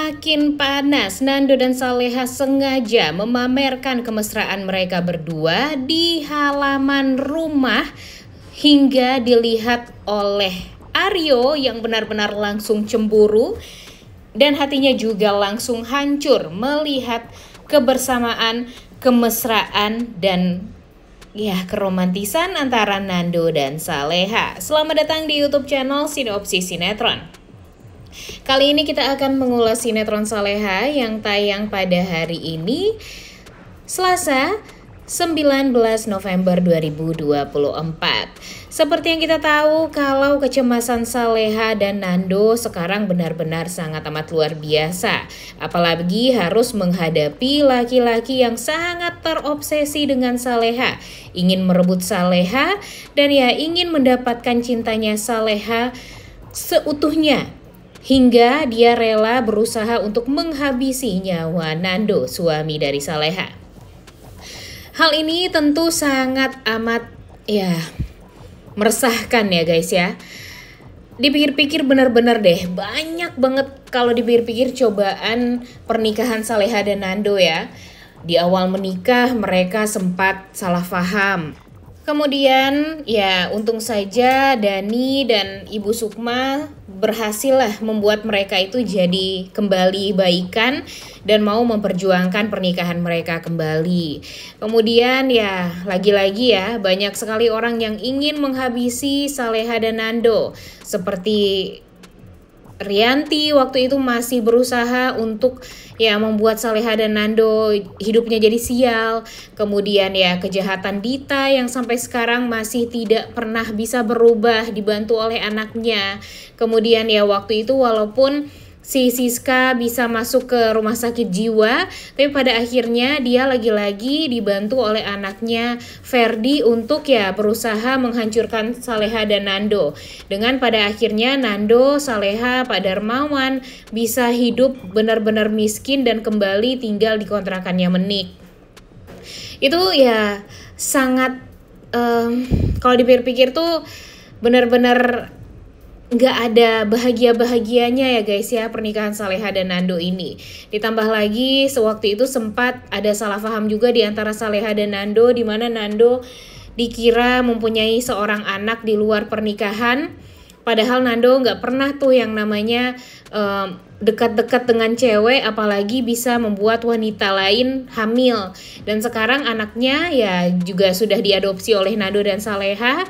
Makin panas, Nando dan Saleha sengaja memamerkan kemesraan mereka berdua di halaman rumah hingga dilihat oleh Aryo yang benar-benar langsung cemburu dan hatinya juga langsung hancur melihat kebersamaan, kemesraan dan keromantisan antara Nando dan Saleha. Selamat datang di YouTube channel Sinopsis Sinetron. Kali ini kita akan mengulas sinetron Saleha yang tayang pada hari ini, Selasa 19 November 2024. Seperti yang kita tahu, kalau kecemasan Saleha dan Nando sekarang benar-benar sangat amat luar biasa. Apalagi harus menghadapi laki-laki yang sangat terobsesi dengan Saleha, ingin merebut Saleha dan ingin mendapatkan cintanya Saleha seutuhnya. Hingga dia rela berusaha untuk menghabisi nyawa Nando, suami dari Saleha. Hal ini tentu sangat amat meresahkan ya guys ya. Dipikir-pikir benar-benar deh, banyak banget kalau dipikir-pikir cobaan pernikahan Saleha dan Nando ya. Di awal menikah mereka sempat salah paham. Kemudian untung saja Dani dan Ibu Sukma berhasil membuat mereka itu jadi kembali baikan dan mau memperjuangkan pernikahan mereka kembali. Kemudian lagi-lagi banyak sekali orang yang ingin menghabisi Saleha dan Nando. Seperti Rianti waktu itu masih berusaha untuk membuat Saleha dan Nando hidupnya jadi sial. Kemudian kejahatan Dita yang sampai sekarang masih tidak pernah bisa berubah dibantu oleh anaknya. Kemudian waktu itu walaupun si Siska bisa masuk ke rumah sakit jiwa, tapi pada akhirnya dia lagi-lagi dibantu oleh anaknya Ferdi untuk berusaha menghancurkan Saleha dan Nando. Dengan pada akhirnya Nando, Saleha, Pak Darmawan bisa hidup benar-benar miskin dan kembali tinggal di kontrakannya Menik. Itu sangat kalau dipikir-pikir tuh benar-benar nggak ada bahagia-bahagianya ya guys ya pernikahan Saleha dan Nando ini. Ditambah lagi sewaktu itu sempat ada salah paham juga di antara Saleha dan Nando, di mana Nando dikira mempunyai seorang anak di luar pernikahan. Padahal Nando nggak pernah tuh yang namanya dekat-dekat dengan cewek, apalagi bisa membuat wanita lain hamil. Dan sekarang anaknya juga sudah diadopsi oleh Nando dan Saleha.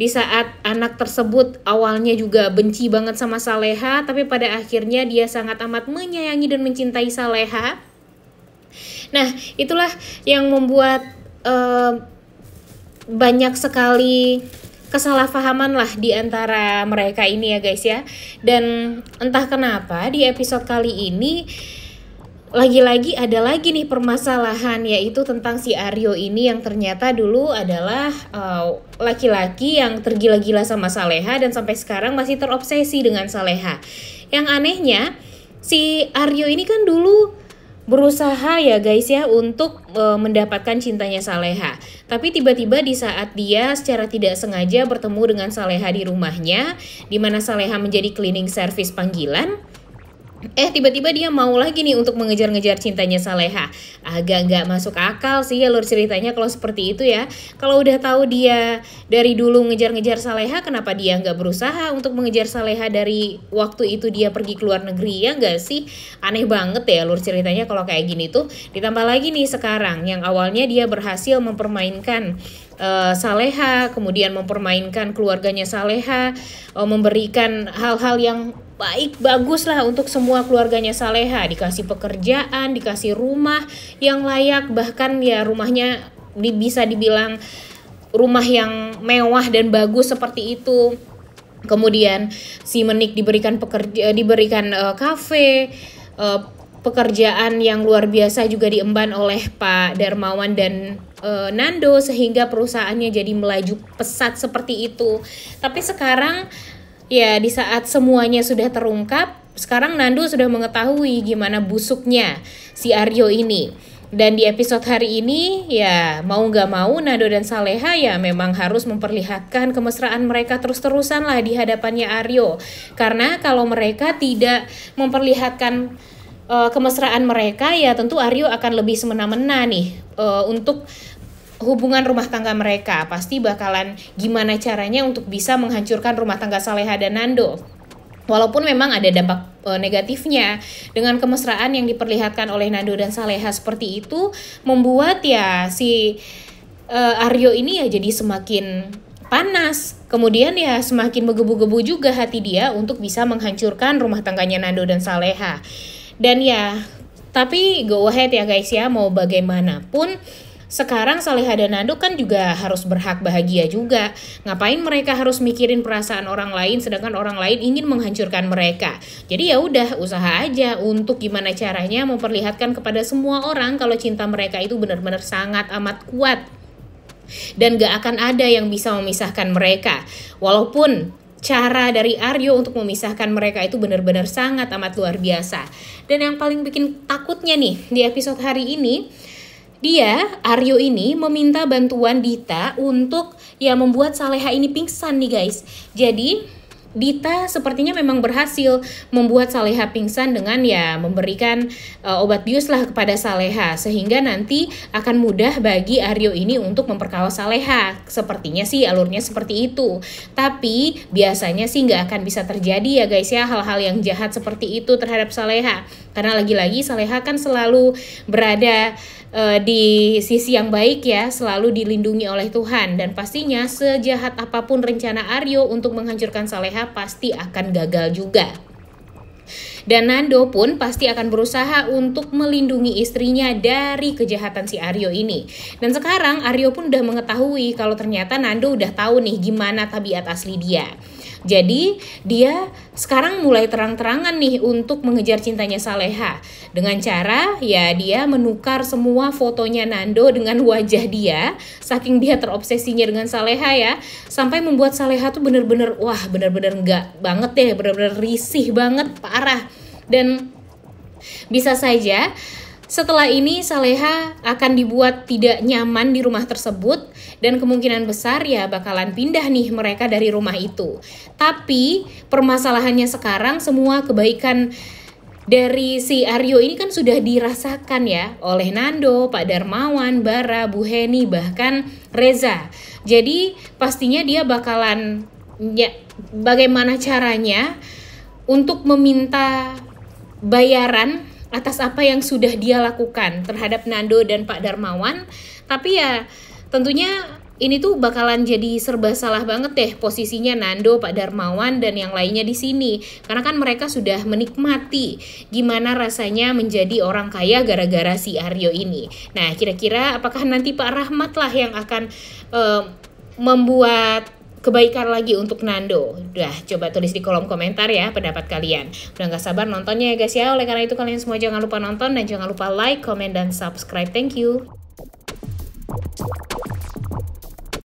Di saat anak tersebut awalnya juga benci banget sama Saleha, tapi pada akhirnya dia sangat amat menyayangi dan mencintai Saleha. Nah, itulah yang membuat banyak sekali kesalahpahaman lah di antara mereka ini ya guys ya. Dan entah kenapa di episode kali ini lagi-lagi ada lagi nih permasalahan, yaitu tentang si Aryo ini yang ternyata dulu adalah laki-laki yang tergila-gila sama Saleha dan sampai sekarang masih terobsesi dengan Saleha. Yang anehnya si Aryo ini kan dulu berusaha ya guys ya untuk mendapatkan cintanya Saleha. Tapi tiba-tiba di saat dia secara tidak sengaja bertemu dengan Saleha di rumahnya, di mana Saleha menjadi cleaning service panggilan, tiba-tiba dia mau lagi nih untuk mengejar-ngejar cintanya Saleha. Agak nggak masuk akal sih alur ceritanya kalau seperti itu ya. Kalau udah tahu dia dari dulu ngejar-ngejar Saleha, kenapa dia nggak berusaha untuk mengejar Saleha dari waktu itu dia pergi ke luar negeri, ya nggak sih? Aneh banget ya alur ceritanya kalau kayak gini tuh. Ditambah lagi nih sekarang yang awalnya dia berhasil mempermainkan Saleha, kemudian mempermainkan keluarganya Saleha, memberikan hal-hal yang baik, bagus lah untuk semua keluarganya Saleha, dikasih pekerjaan, dikasih rumah yang layak, bahkan rumahnya bisa dibilang rumah yang mewah dan bagus seperti itu. Kemudian si Menik diberikan kafe, pekerjaan yang luar biasa juga diemban oleh Pak Darmawan dan Nando, sehingga perusahaannya jadi melaju pesat seperti itu. Tapi sekarang di saat semuanya sudah terungkap, sekarang Nando sudah mengetahui gimana busuknya si Aryo ini. Dan di episode hari ini mau gak mau Nando dan Saleha memang harus memperlihatkan kemesraan mereka terus-terusan lah di hadapannya Aryo. Karena kalau mereka tidak memperlihatkan kemesraan mereka, ya tentu Aryo akan lebih semena-mena nih untuk hubungan rumah tangga mereka. Pasti bakalan gimana caranya untuk bisa menghancurkan rumah tangga Saleha dan Nando. Walaupun memang ada dampak negatifnya, dengan kemesraan yang diperlihatkan oleh Nando dan Saleha seperti itu membuat ya si Aryo ini ya jadi semakin panas. Kemudian ya semakin menggebu-gebu juga hati dia untuk bisa menghancurkan rumah tangganya Nando dan Saleha. Dan ya, tapi go ahead ya guys ya, mau bagaimanapun sekarang Saleha dan Nando kan juga harus berhak bahagia juga. Ngapain mereka harus mikirin perasaan orang lain sedangkan orang lain ingin menghancurkan mereka. Jadi ya udah, usaha aja untuk gimana caranya memperlihatkan kepada semua orang kalau cinta mereka itu benar-benar sangat amat kuat. Dan gak akan ada yang bisa memisahkan mereka. Walaupun cara dari Aryo untuk memisahkan mereka itu benar-benar sangat amat luar biasa. Dan yang paling bikin takutnya nih di episode hari ini, Aryo ini meminta bantuan Dita untuk ya membuat Saleha ini pingsan nih guys. Jadi Dita sepertinya memang berhasil membuat Saleha pingsan dengan ya memberikan obat bius lah kepada Saleha, sehingga nanti akan mudah bagi Aryo ini untuk memperkaos Saleha. Sepertinya sih alurnya seperti itu. Tapi biasanya sih nggak akan bisa terjadi ya guys ya hal-hal yang jahat seperti itu terhadap Saleha. Karena lagi-lagi Saleha kan selalu berada di sisi yang baik ya, selalu dilindungi oleh Tuhan. Dan pastinya sejahat apapun rencana Aryo untuk menghancurkan Saleha pasti akan gagal juga. Dan Nando pun pasti akan berusaha untuk melindungi istrinya dari kejahatan si Aryo ini. Dan sekarang Aryo pun udah mengetahui kalau ternyata Nando udah tahu nih gimana tabiat asli dia. Jadi dia sekarang mulai terang-terangan nih untuk mengejar cintanya Saleha. Dengan cara ya dia menukar semua fotonya Nando dengan wajah dia. Saking dia terobsesinya dengan Saleha ya. Sampai membuat Saleha tuh bener-bener enggak banget deh. Bener-bener risih banget, parah. Dan bisa saja setelah ini Saleha akan dibuat tidak nyaman di rumah tersebut dan kemungkinan besar ya bakalan pindah nih mereka dari rumah itu. Tapi permasalahannya sekarang semua kebaikan dari si Aryo ini kan sudah dirasakan ya oleh Nando, Pak Darmawan, Bara, Bu Heni, bahkan Reza. Jadi pastinya dia bakalan ya bagaimana caranya untuk meminta bayaran atas apa yang sudah dia lakukan terhadap Nando dan Pak Darmawan. Tapi ya tentunya ini tuh bakalan jadi serba salah banget deh posisinya Nando, Pak Darmawan, dan yang lainnya di sini. Karena kan mereka sudah menikmati gimana rasanya menjadi orang kaya gara-gara si Aryo ini. Nah kira-kira apakah nanti Pak Rahmat lah yang akan membuat kebaikan lagi untuk Nando? Udah, coba tulis di kolom komentar ya pendapat kalian. Udah gak sabar nontonnya ya guys ya. Oleh karena itu kalian semua jangan lupa nonton dan jangan lupa like, comment, dan subscribe. Thank you.